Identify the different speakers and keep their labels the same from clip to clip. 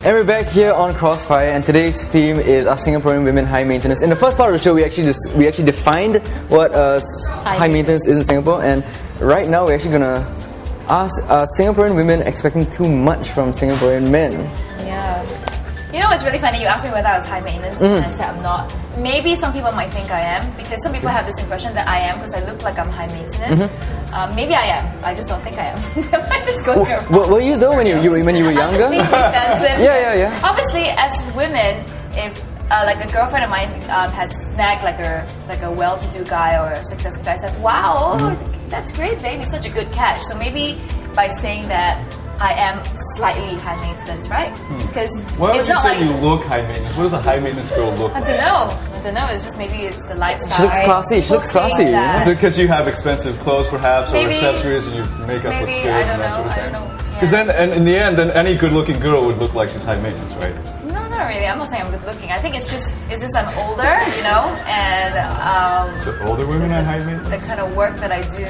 Speaker 1: And we're back here on Crossfire, and today's theme is our Singaporean women high maintenance. In the first part of the show, we actually defined what high maintenance is in Singapore, and right now we're actually gonna ask Singaporean women expecting too much from Singaporean men.
Speaker 2: Yeah. You know what's really funny? You asked me whether I was high maintenance, and I said I'm not. Maybe some people might think I am, because some people have this impression that I am because I look like I'm high maintenance. Maybe I am. I just don't think I am. I'm just going around.
Speaker 1: Were you though when you were younger? Yeah.
Speaker 2: Obviously, as women, if like a girlfriend of mine has snagged like a well-to-do guy or a successful guy, I said, "Wow, that's great, baby, such a good catch." So maybe by saying that, I am slightly high maintenance, right? Because
Speaker 3: why would you say you look high maintenance? What does a high maintenance girl look like?
Speaker 2: I don't know. It's just maybe it's the lifestyle.
Speaker 1: She looks classy. She looks classy.
Speaker 3: Is it because you have expensive clothes, perhaps,
Speaker 2: maybe,
Speaker 3: or accessories, and your makeup looks good and that sort of thing?
Speaker 2: I don't know.
Speaker 3: Because then, and in the end, then any good-looking girl would look like she's high maintenance, right?
Speaker 2: No, not really. I'm not saying I'm good-looking. I think it's just I'm older, you know, and
Speaker 3: so older women are high maintenance.
Speaker 2: The kind of work that I do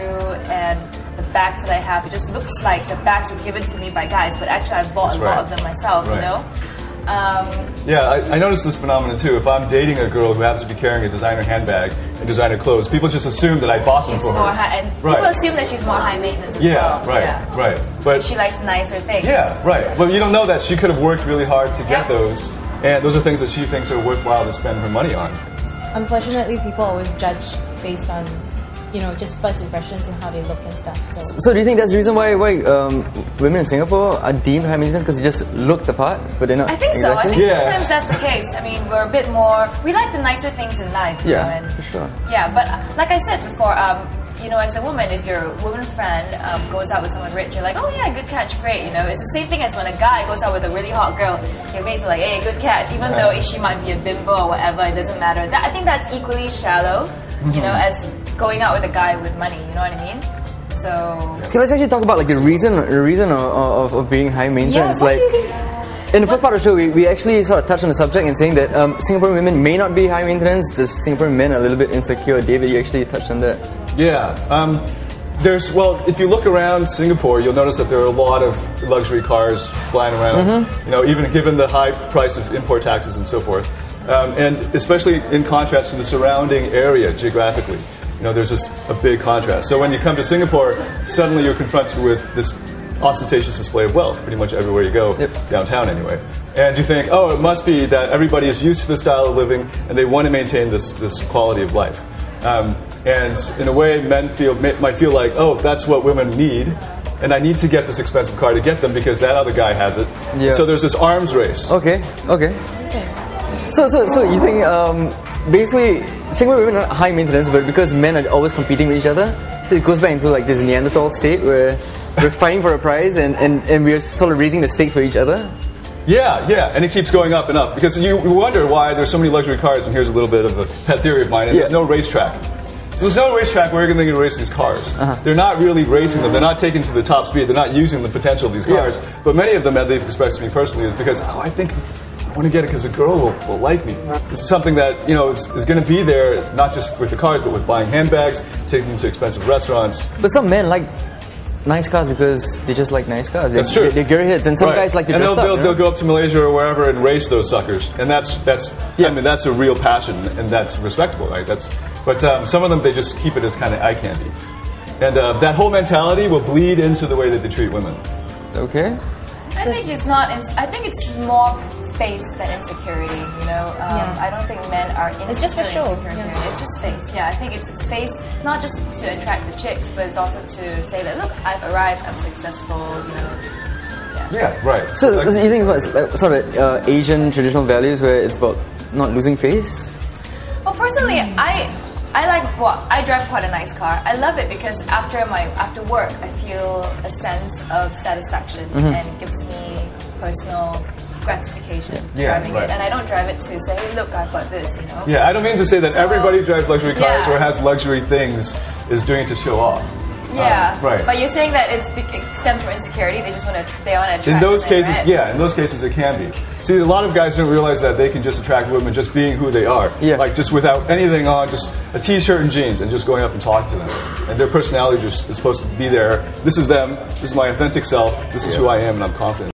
Speaker 2: and the bags that I have, it just looks like the bags were given to me by guys, but actually I bought a lot of them myself, you know?
Speaker 3: Yeah, I noticed this phenomenon too. If I'm dating a girl who happens to be carrying a designer handbag and designer clothes, people just assume that I bought them for her.
Speaker 2: And people assume that she's more high maintenance as well.
Speaker 3: Right. But
Speaker 2: she likes nicer things.
Speaker 3: Yeah, right. But you don't know that she could have worked really hard to get those, and those are things that she thinks are worthwhile to spend her money on.
Speaker 4: Unfortunately, people always judge based on, you know, just first impressions and how they look and stuff.
Speaker 1: So do you think that's the reason why women in Singapore are deemed high maintenance, because they just look the part, but they're not?
Speaker 2: I think so. I think sometimes that's the case. I mean, we're a bit more. We like the nicer things in life. You know, and,
Speaker 1: for sure.
Speaker 2: Yeah, but like I said before, you know, as a woman, if your woman friend goes out with someone rich, you're like, oh yeah, good catch, great. You know, it's the same thing as when a guy goes out with a really hot girl. Your mates are like, hey, good catch, even though she might be a bimbo or whatever, it doesn't matter. I think that's equally shallow. You know, as going out with a guy with money, you know what I mean? So
Speaker 1: okay, let's actually talk about like the reason of being high maintenance.
Speaker 2: Yeah,
Speaker 1: like in the first part of the show, we actually sort of touched on the subject and saying that Singaporean women may not be high maintenance. The Singaporean men are a little bit insecure. David, you actually touched on that.
Speaker 3: Yeah. If you look around Singapore, you'll notice that there are a lot of luxury cars flying around. You know, even given the high price of import taxes and so forth. And especially in contrast to the surrounding area geographically. You know, there's just a big contrast. So when you come to Singapore, suddenly you're confronted with this ostentatious display of wealth pretty much everywhere you go, downtown anyway. And you think, oh, it must be that everybody is used to this style of living and they want to maintain this quality of life. And in a way, men might feel like, oh, that's what women need, and I need to get this expensive car to get them because that other guy has it. Yeah. So there's this arms race.
Speaker 1: Okay. So you think basically Singaporean women are high maintenance, but because men are always competing with each other, so it goes back into like this Neanderthal state where we're fighting for a prize and we're sort of raising the stakes for each other.
Speaker 3: Yeah, and it keeps going up and up because you wonder why there's so many luxury cars. And here's a little bit of a pet theory of mine. And there's no racetrack. So there's no racetrack where you're going to race these cars. They're not really racing them. They're not taking to the top speed. They're not using the potential of these cars. But many of them, that they've expressed to me personally, is because I think I want to get it because a girl will like me. This is something that is going to be there, not just with the cars, but with buying handbags, taking them to expensive restaurants.
Speaker 1: But some men like nice cars because they just like nice cars.
Speaker 3: That's true.
Speaker 1: They're gearheads, and some guys like to dress up.
Speaker 3: They'll go up to Malaysia or wherever and race those suckers, and that's I mean, that's a real passion, and that's respectable, right? But some of them, they just keep it as kind of eye candy, and that whole mentality will bleed into the way that they treat women.
Speaker 1: Okay.
Speaker 2: I think it's not. I think it's more face than insecurity. You know, I don't think men are insecure.
Speaker 4: It's just for show.
Speaker 2: It's just face. Yeah, I think it's face not just to attract the chicks, but it's also to say that look, I've arrived, I'm successful. You know.
Speaker 3: Yeah, right.
Speaker 1: So you think about like, sort of Asian traditional values where it's about not losing face?
Speaker 2: Well, personally, I drive quite a nice car. I love it because after work, I feel a sense of satisfaction and it gives me personal gratification driving it. And I don't drive it to say, hey, look, I've got this, you know?
Speaker 3: Yeah, I don't mean to say that everybody who drives luxury cars or has luxury things is doing it to show off.
Speaker 2: Yeah, but you're saying that it stems from insecurity. They want to attract.
Speaker 3: In those cases, in those cases it can be. See, a lot of guys don't realize that they can just attract women just being who they are, like just without anything on, just a t-shirt and jeans, and just going up and talking to them. And their personality just is supposed to be there. This is them. This is my authentic self. This is who I am, and I'm confident.